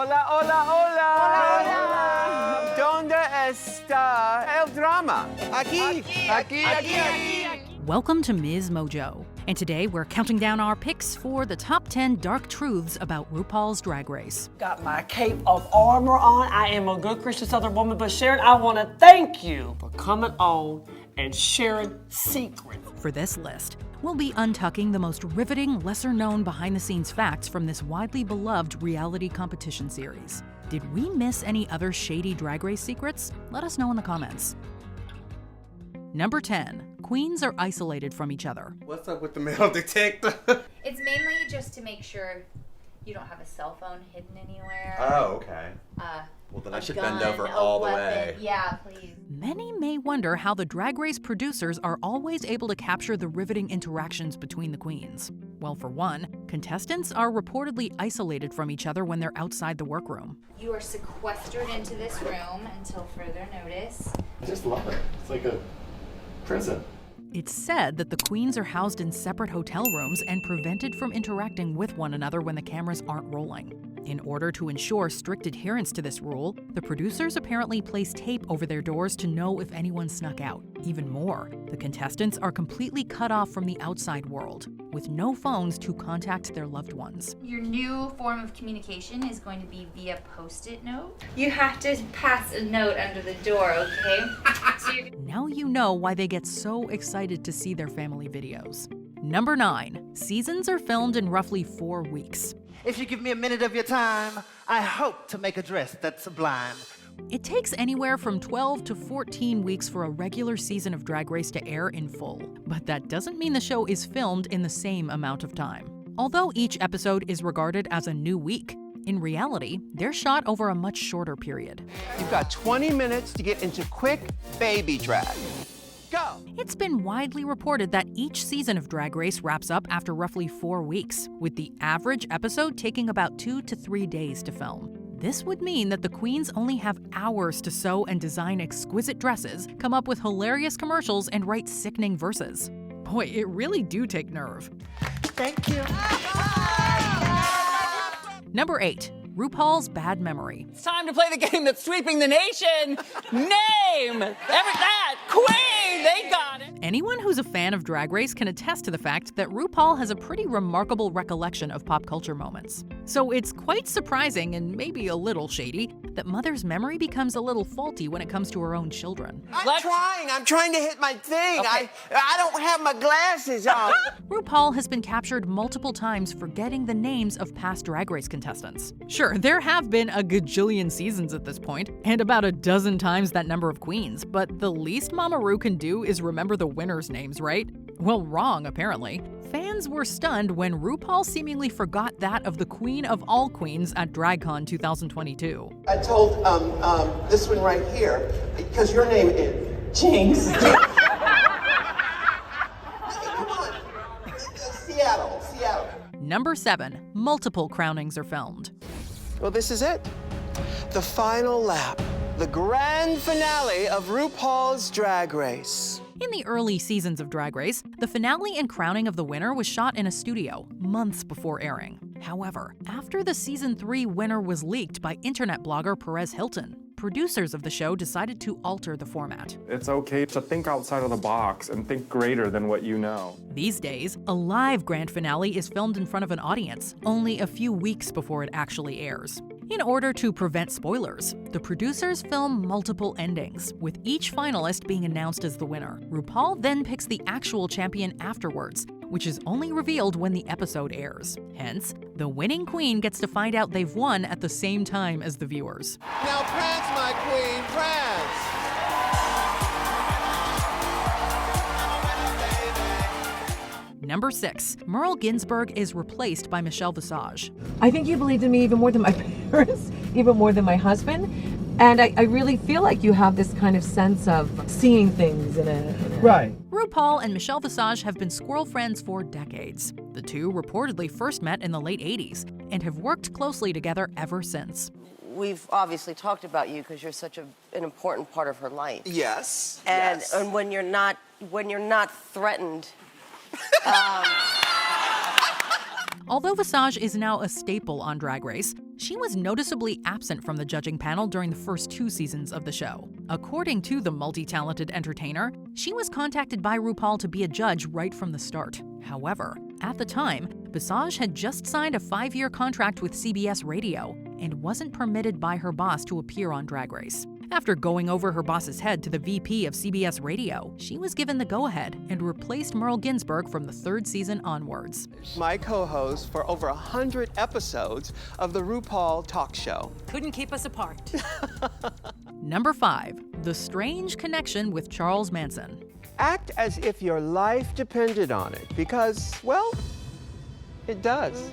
Hola, hola, hola. Hola. ¿Dónde está el drama? Aquí. Welcome to MsMojo, and today we're counting down our picks for the top 10 dark truths about RuPaul's Drag Race. Got my cape of armor on. I am a good Christian Southern woman, but Sharon, I want to thank you for coming on and sharing secrets. For this list, we'll be untucking the most riveting, lesser-known behind-the-scenes facts from this widely beloved reality competition series. Did we miss any other shady Drag Race secrets? Let us know in the comments. Number 10. Queens are isolated from each other. What's up with the metal detector? It's mainly just to make sure you don't have a cell phone hidden anywhere. Oh, okay. Well, then I should bend over all the way. Yeah, please. Many may wonder how the Drag Race producers are always able to capture the riveting interactions between the queens. Well, for one, contestants are reportedly isolated from each other when they're outside the workroom. You are sequestered into this room until further notice. I just love it. It's like a prison. It's said that the queens are housed in separate hotel rooms and prevented from interacting with one another when the cameras aren't rolling. In order to ensure strict adherence to this rule, the producers apparently place tape over their doors to know if anyone snuck out. Even more, the contestants are completely cut off from the outside world, with no phones to contact their loved ones. Your new form of communication is going to be via Post-it note. You have to pass a note under the door, okay? Now you know why they get so excited to see their family videos. Number 9. Seasons are filmed in roughly 4 weeks. If you give me a minute of your time, I hope to make a dress that's sublime. It takes anywhere from 12 to 14 weeks for a regular season of Drag Race to air in full, but that doesn't mean the show is filmed in the same amount of time. Although each episode is regarded as a new week, in reality, they're shot over a much shorter period. You've got 20 minutes to get into quick baby drag. Go! It's been widely reported that each season of Drag Race wraps up after roughly 4 weeks, with the average episode taking about 2 to 3 days to film. This would mean that the queens only have hours to sew and design exquisite dresses, come up with hilarious commercials, and write sickening verses. Boy, it really do take nerve. Thank you. Number 8. RuPaul's bad memory. It's time to play the game that's sweeping the nation. Name! That queen! They got it! Anyone who's a fan of Drag Race can attest to the fact that RuPaul has a pretty remarkable recollection of pop culture moments. So it's quite surprising, and maybe a little shady, that Mother's memory becomes a little faulty when it comes to her own children. I'm trying to hit my thing. Okay. I don't have my glasses on. RuPaul has been captured multiple times forgetting the names of past Drag Race contestants. Sure, there have been a gajillion seasons at this point, and about a dozen times that number of queens, but the least Mama Ru can do is remember the winners' names, right? Well, wrong, apparently. Fans were stunned when RuPaul seemingly forgot that of the queen of all queens at DragCon 2022. I told this one right here, because your name is Jinx. Come on. Seattle. Number 7. Multiple crownings are filmed. Well, this is it. The final lap. The grand finale of RuPaul's Drag Race. In the early seasons of Drag Race, the finale and crowning of the winner was shot in a studio, months before airing. However, after the Season 3 winner was leaked by internet blogger Perez Hilton, producers of the show decided to alter the format. It's okay to think outside of the box and think greater than what you know. These days, a live grand finale is filmed in front of an audience, only a few weeks before it actually airs. In order to prevent spoilers, the producers film multiple endings, with each finalist being announced as the winner. RuPaul then picks the actual champion afterwards, which is only revealed when the episode airs. Hence, the winning queen gets to find out they've won at the same time as the viewers. Now prance, my queen, prance. Number 6. Merle Ginsburg is replaced by Michelle Visage. I think you believed in me even more than my parents, even more than my husband. And I really feel like you have this kind of sense of seeing things in a... Right. RuPaul and Michelle Visage have been squirrel friends for decades. The two reportedly first met in the late 80s and have worked closely together ever since. We've obviously talked about you because you're such an important part of her life. Yes. And when you're not threatened Although Visage is now a staple on Drag Race, she was noticeably absent from the judging panel during the first 2 seasons of the show. According to the multi-talented entertainer, she was contacted by RuPaul to be a judge right from the start. However, at the time, Visage had just signed a 5-year contract with CBS Radio and wasn't permitted by her boss to appear on Drag Race. After going over her boss's head to the VP of CBS Radio, she was given the go-ahead and replaced Merle Ginsburg from the 3rd season onwards. My co-host for over 100 episodes of the RuPaul talk show. Couldn't keep us apart. Number 5, the strange connection with Charles Manson. Act as if your life depended on it, because, well, it does.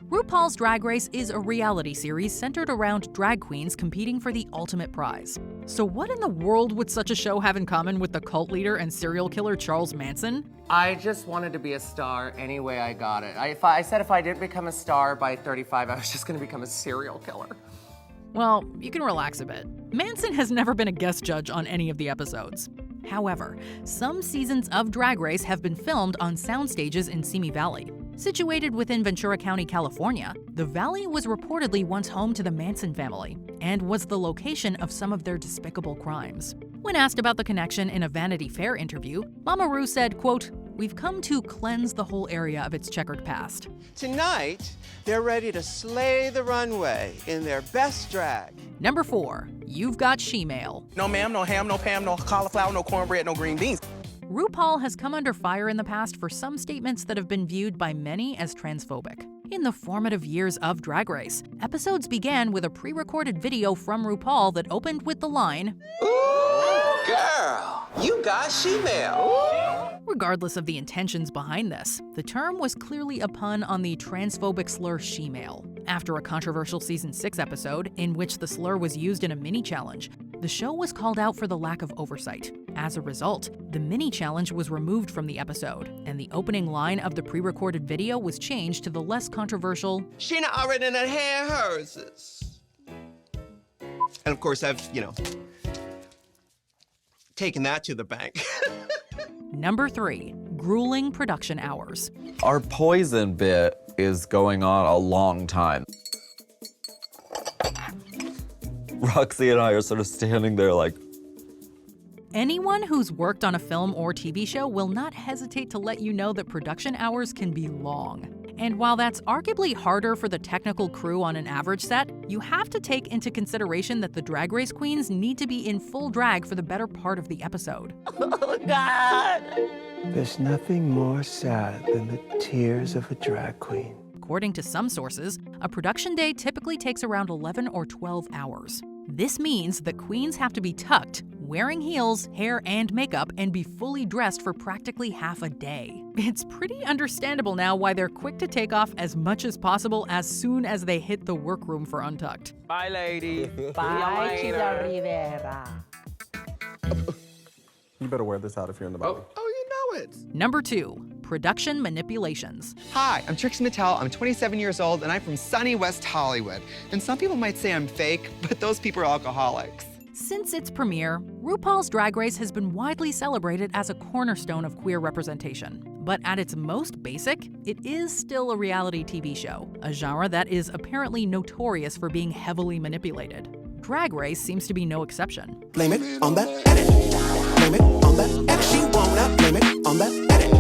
RuPaul's Drag Race is a reality series centered around drag queens competing for the ultimate prize. So what in the world would such a show have in common with the cult leader and serial killer Charles Manson? I just wanted to be a star any way I got it. I said if I didn't become a star by 35, I was just gonna become a serial killer. Well, you can relax a bit. Manson has never been a guest judge on any of the episodes. However, some seasons of Drag Race have been filmed on sound stages in Simi Valley. Situated within Ventura County, California, the valley was reportedly once home to the Manson family and was the location of some of their despicable crimes. When asked about the connection in a Vanity Fair interview, Mama Ru said, quote, "We've come to cleanse the whole area of its checkered past." Tonight, they're ready to slay the runway in their best drag. Number 4, you've got she-mail. No ma'am, no ham, no Pam, no cauliflower, no cornbread, no green beans. RuPaul has come under fire in the past for some statements that have been viewed by many as transphobic. In the formative years of Drag Race, episodes began with a pre-recorded video from RuPaul that opened with the line, Ooh, girl, you got she-mail. Regardless of the intentions behind this, the term was clearly a pun on the transphobic slur she-male. After a controversial season 6 episode, in which the slur was used in a mini-challenge, the show was called out for the lack of oversight. As a result, the mini-challenge was removed from the episode, and the opening line of the pre-recorded video was changed to the less controversial, Sheena already done had hers. And of course, I've, taken that to the bank. Number 3, grueling production hours. Our poison bit is going on a long time. Roxy and I are sort of standing there like... Anyone who's worked on a film or TV show will not hesitate to let you know that production hours can be long. And while that's arguably harder for the technical crew on an average set, you have to take into consideration that the Drag Race queens need to be in full drag for the better part of the episode. Oh, God! There's nothing more sad than the tears of a drag queen. According to some sources, a production day typically takes around 11 or 12 hours. This means that queens have to be tucked, wearing heels, hair, and makeup, and be fully dressed for practically half a day. It's pretty understandable now why they're quick to take off as much as possible as soon as they hit the workroom for Untucked. Bye, lady. Bye, Chila Rivera. You better wear this out if you're in the body. Oh, you know it. Number 2, production manipulations. Hi, I'm Trixie Mattel. I'm 27 years old, and I'm from sunny West Hollywood. And some people might say I'm fake, but those people are alcoholics. Since its premiere, RuPaul's Drag Race has been widely celebrated as a cornerstone of queer representation. But at its most basic, it is still a reality TV show, a genre that is apparently notorious for being heavily manipulated. Drag Race seems to be no exception. Blame it on the edit. Blame it on the edit. She wanna blame it on the edit.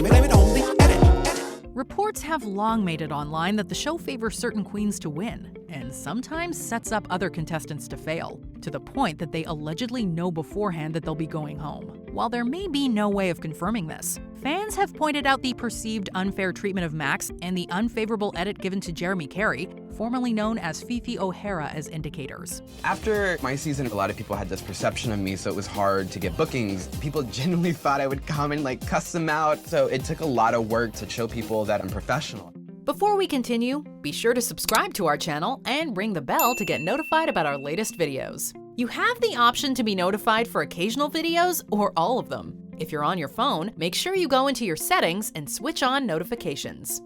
Blame it on the edit. Reports have long made it online that the show favors certain queens to win, and sometimes sets up other contestants to fail, to the point that they allegedly know beforehand that they'll be going home. While there may be no way of confirming this, fans have pointed out the perceived unfair treatment of Max and the unfavorable edit given to Jeremy Carey, formerly known as Fifi O'Hara, as indicators. After my season, a lot of people had this perception of me, so it was hard to get bookings. People genuinely thought I would come and cuss them out, so it took a lot of work to show people that I'm professional. Before we continue, be sure to subscribe to our channel and ring the bell to get notified about our latest videos. You have the option to be notified for occasional videos or all of them. If you're on your phone, make sure you go into your settings and switch on notifications.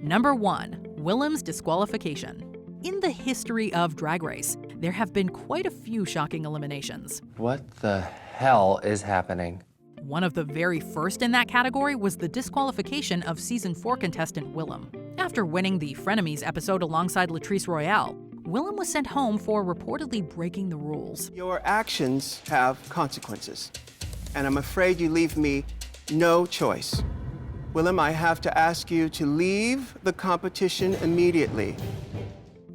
Number 1, Willem's disqualification. In the history of Drag Race, there have been quite a few shocking eliminations. What the hell is happening? One of the very first in that category was the disqualification of Season 4 contestant Willem. After winning the Frenemies episode alongside Latrice Royale, Willem was sent home for reportedly breaking the rules. Your actions have consequences, and I'm afraid you leave me no choice. Willem, I have to ask you to leave the competition immediately.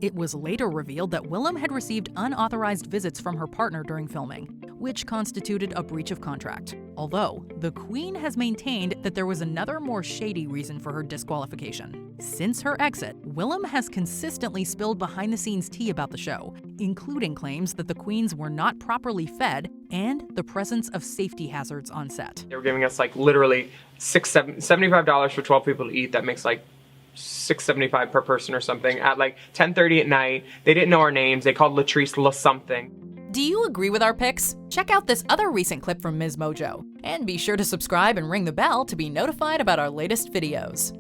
It was later revealed that Willem had received unauthorized visits from her partner during filming, which constituted a breach of contract. Although, the Queen has maintained that there was another more shady reason for her disqualification. Since her exit, Willem has consistently spilled behind-the-scenes tea about the show, including claims that the queens were not properly fed and the presence of safety hazards on set. They were giving us like literally $75 for 12 people to eat. That makes like $6.75 per person or something at like 10:30 at night. They didn't know our names. They called Latrice La something. Do you agree with our picks? Check out this other recent clip from MsMojo. And be sure to subscribe and ring the bell to be notified about our latest videos.